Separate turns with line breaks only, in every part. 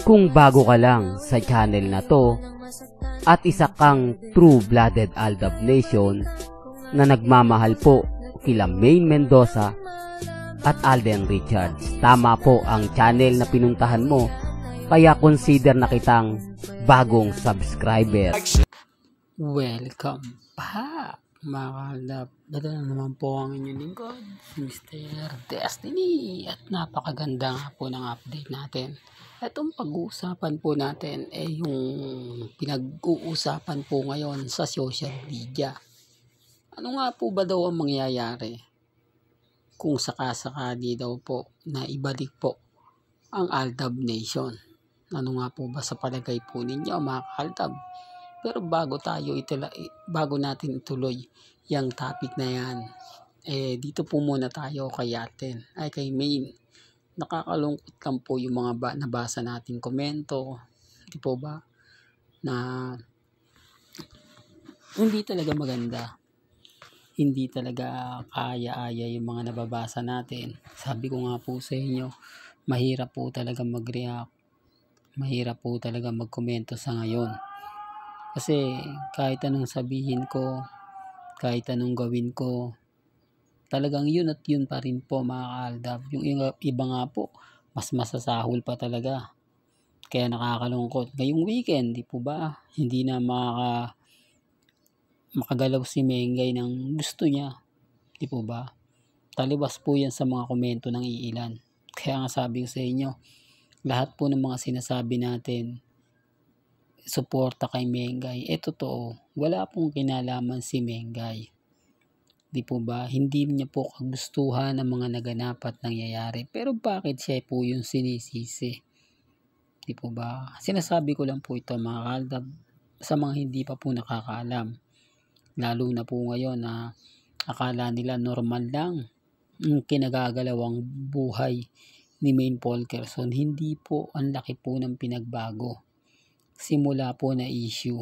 Kung bago ka lang sa channel na to at isa kang true-blooded Aldab Nation na nagmamahal po kila Maine Mendoza at Alden Richards, tama po ang channel na pinuntahan mo, kaya consider na kitang bagong subscriber.
Welcome back mga Aldab. Dito na naman po ang inyong lingkod, Mr. Destiny, at napakaganda nga po ng update natin. Itong pag-uusapan po natin yung pinag-uusapan po ngayon sa social media. Ano nga po ba daw ang mangyayari kung sakasakali daw po na ibalik po ang Aldab Nation? Ano nga po ba sa palagay po ninyo mga Aldab? Pero bago natin ituloy yung topic na yan, dito po muna tayo kay Maine. Nakakalungkot lang po yung mga nabasa nating komento, di po ba, na hindi talaga maganda. Hindi talaga kaya-aya yung mga nababasa natin. Sabi ko nga po sa inyo, mahirap po talaga mag-react. Mahirap po talaga mag-komento sa ngayon. Kasi kahit anong sabihin ko, kahit anong gawin ko, talagang yun at yun pa rin po mga Aldab. Yung iba nga po, mas masasahol pa talaga. Kaya nakakalungkot. Ngayong weekend, di po ba, hindi na makagalaw si Mengay ng gusto niya. Di po ba? Taliwas po yan sa mga komento ng iilan. Kaya nga sabi ko sa inyo, lahat po ng mga sinasabi natin, suporta kay Mengay, totoo, wala pong kinalaman si Mengay. Di po ba? Hindi niya po kagustuhan ang mga naganap at nangyayari. Pero bakit siya po yung sinisisi? Di po ba? Sinasabi ko lang po ito mga Aldab sa mga hindi pa po nakakaalam. Lalo na po ngayon na akala nila normal lang yung kinagagalawang buhay ni Maine Polkerson. Hindi po, ang laki po ng pinagbago. Simula po na issue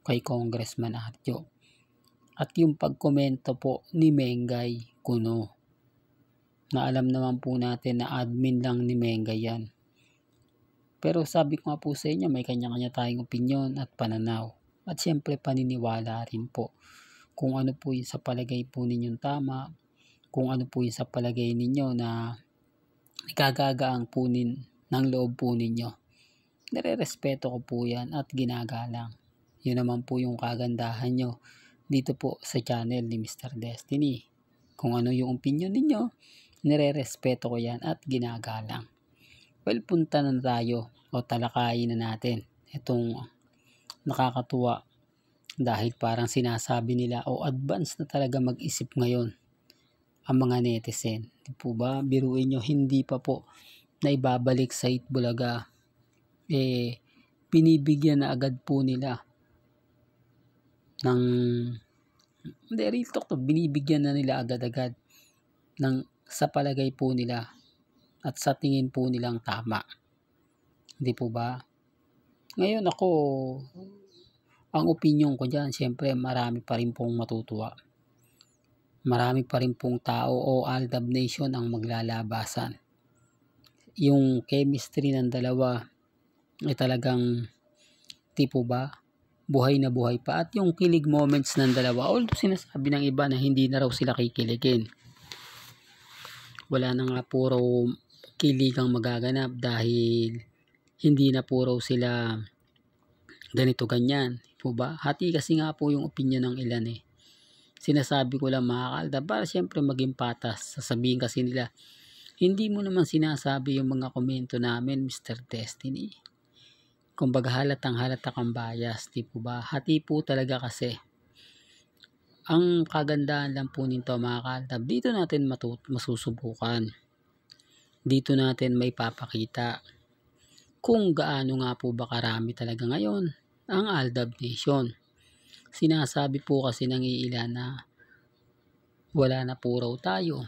kay Congressman Atyo. At yung pagkomento po ni Mengay Kuno, na alam naman po natin na admin lang ni Mengay yan. Pero sabi ko nga po sa inyo, may kanya-kanya tayong opinion at pananaw. At syempre paniniwala rin po kung ano po yung sa palagay po ninyong tama, kung ano po yung sa palagay ninyo na ikagagaang punin ng loob po ninyo. Nire-respeto ko po yan at ginagalang. Yun naman po yung kagandahan nyo dito po sa channel ni Mr. Destiny. Kung ano yung opinion ninyo, nire-respeto ko yan at ginagalang. Well, punta na tayo o talakayin na natin itong nakakatuwa dahil parang sinasabi nila advance na talaga mag-isip ngayon ang mga netizen. Di po ba? Biruin nyo, hindi pa po na ibabalik sa Itbulaga. Binibigyan na agad po nila ng real talk to, binibigyan na nila agad-agad ng sa palagay po nila at sa tingin po nilang tama. Hindi po ba? Ngayon ako, ang opinion ko dyan, syempre marami pa rin pong matutuwa. Marami pa rin pong tao o Aldab Nation ang maglalabasan. Yung chemistry ng dalawa ay talagang tipo ba, buhay na buhay pa. At yung kilig moments ng dalawa, although sinasabi ng iba na hindi na raw sila kikiligin, wala na nga po raw kilig ang magaganap dahil hindi na po raw sila ganito ganyan, po ba? Hati kasi nga po yung opinion ng ilan Sinasabi ko lang mga Aldab para syempre maging patas. Sasabihin kasi nila, hindi mo naman sinasabi yung mga komento namin, Mr. Destiny. Kumbaga halata kang bias, di po ba? Hati po talaga kasi. Ang kagandahan lang po nito mga Aldab, dito natin masusubukan. Dito natin may papakita kung gaano nga po ba karami talaga ngayon ang Aldab Nation. Sinasabi po kasi ng iilan na wala na po raw tayo.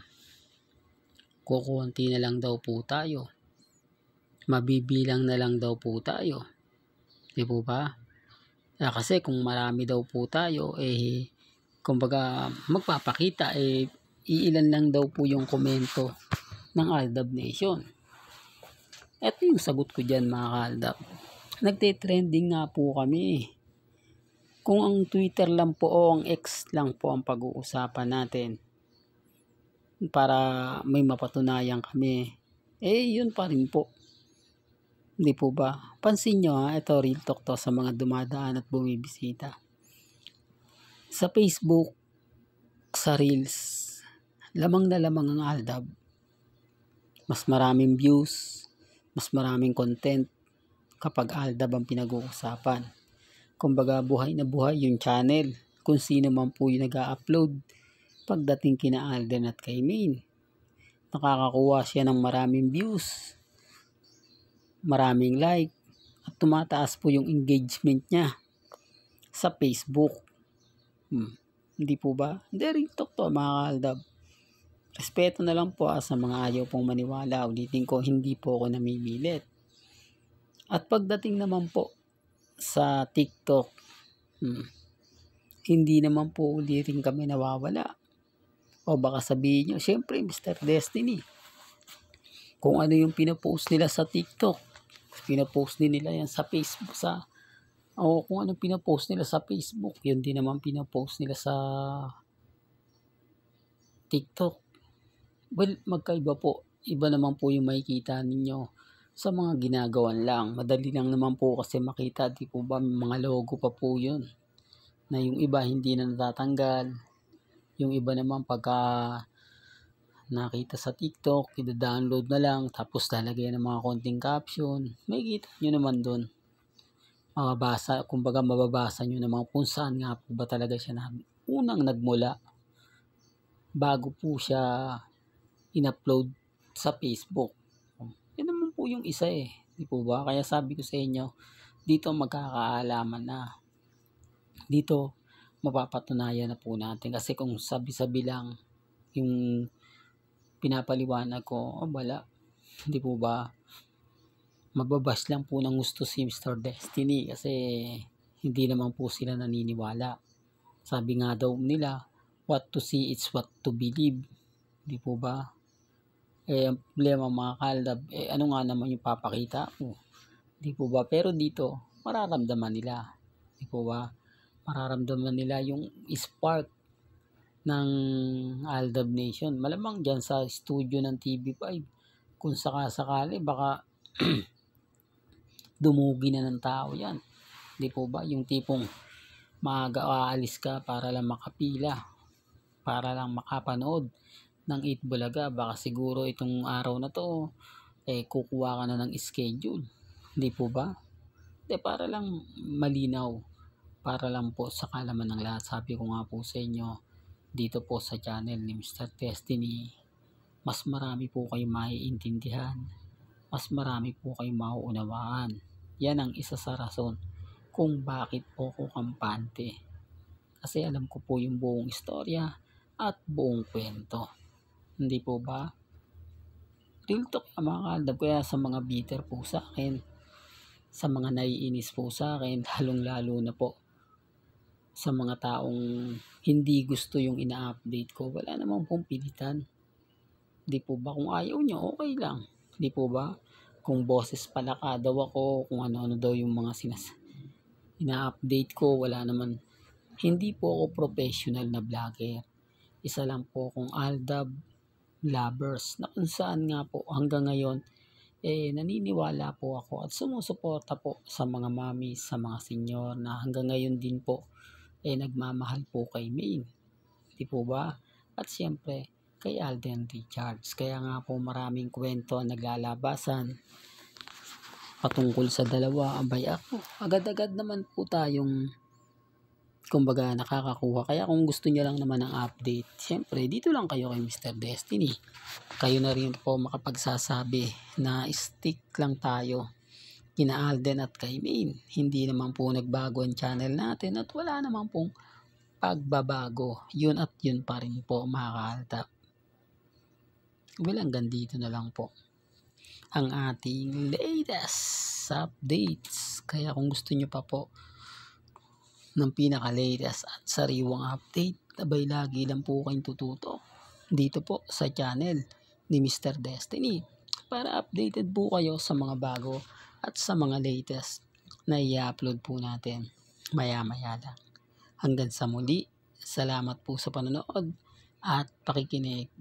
Kukunti na lang daw po tayo. Mabibilang na lang daw po tayo. Di po ba? Kasi kung marami daw po tayo, kumbaga magpapakita, iilan lang daw po yung komento ng Aldab Nation. Ito yung sagot ko dyan mga kaaldab. Nagte-trending nga po kami. Kung ang Twitter lang po o ang X lang po ang pag-uusapan natin para may mapatunayan kami, yun pa rin po. Hindi po ba? Pansin nyo ito real talk to sa mga dumadaan at bumibisita. Sa Facebook, sa Reels, lamang na lamang ang aldab. Mas maraming views, mas maraming content kapag aldab ang pinag-uusapan. Kumbaga buhay na buhay yung channel kung sino man po yung nag-upload pagdating kina Alden at kay Main. Nakakakuha siya ng maraming views, maraming like, at tumataas po yung engagement niya sa Facebook. Hindi po ba? Hindi rin talk to mga kaaldab. Respeto na lang po sa mga ayaw pong maniwala. Ulitin ko, hindi po ako namimilit. At pagdating naman po sa TikTok, hindi naman po ulitin kami nawawala. O baka sabihin nyo, syempre Mr. Destiny, kung ano yung pinapost nila sa TikTok, pinapost din nila yan sa Facebook, kung ano pinapost nila sa Facebook, yun din naman pinapost nila sa TikTok. Well, magkaiba po. Iba naman po yung makikita ninyo sa mga ginagawan lang. Madali lang naman po kasi makita, di po ba, may mga logo pa po yun. Na yung iba hindi na natatanggal. Yung iba naman pagka nakita sa TikTok, i-download na lang, tapos lalagyan ng mga konting caption. Makikita nyo naman doon. Mababasa nyo naman kung saan nga po ba talaga siya unang nagmula bago po siya in-upload sa Facebook. Yan naman po yung isa di po ba? Kaya sabi ko sa inyo, dito magkakaalaman na. Dito mapapatunayan na po natin. Kasi kung sabi-sabi lang yung pinapaliwanag ko, wala. Hindi po ba? Mababash lang po ng gusto si Mr. Destiny kasi hindi naman po sila naniniwala. Sabi nga daw nila, what to see is what to believe. Hindi po ba? Ang problema mga kaaldab, ano nga naman yung papakita mo? Di po ba? Pero dito, mararamdaman nila. Di po ba? Mararamdaman nila yung spark ng Aldab Nation. Malamang dyan sa studio ng TV5, kung sakasakali, baka dumugi na ng tao yan. Di po ba? Yung tipong maaga aalis ka para lang makapila, para lang makapanood ng 8 Bulaga. Baka siguro itong araw na to kukuha ka na ng schedule. Hindi po ba? Para lang malinaw, para lang po sa kalaman ng lahat. Sabi ko nga po sa inyo, dito po sa channel ni Mr. Destiny, mas marami po kayong maiintindihan, mas marami po kayong mauunawaan. Yan ang isa sa rason kung bakit po ko kampante. Kasi alam ko po yung buong istorya at buong kwento. Hindi po ba? Real talk mga kaaldab. Kaya sa mga bitter po sa akin, sa mga naiinis po sa akin, lalong-lalo na po sa mga taong hindi gusto yung ina-update ko, wala namang pong pilitan. Di po ba? Kung ayaw nyo, okay lang. Di po ba? Kung boses palaka daw ako, kung ano-ano daw yung mga ina-update ko, wala naman. Hindi po ako professional na vlogger. Isa lang po akong Aldab lovers na kung saan nga po hanggang ngayon naniniwala po ako at sumusuporta po sa mga mami, sa mga senyor na hanggang ngayon din po nagmamahal po kay Main. Di po ba? At siyempre kay Alden Richards. Kaya nga po maraming kwento ang naglalabasan patungkol sa dalawa. Abay ako, agad-agad naman po tayong kumbaga nakakakuha. Kaya kung gusto niyo lang naman ng update, siyempre dito lang kayo kay Mr. Destiny. Kayo na rin po makapagsasabi na stick lang tayo kina Alden at kay Main. Hindi naman po nagbago ang channel natin at wala naman pong pagbabago. Yun at yun pa rin po mga kaaldab. Well, hanggang dito na lang po ang ating latest updates. Kaya kung gusto nyo pa po ng pinaka-latest at sariwang update, abay lagi lang po kayong tututo dito po sa channel ni Mr. Destiny. para updated po kayo sa mga bago at sa mga latest na i-upload po natin maya-maya lang. Hanggang sa muli, salamat po sa panonood at pakikinig.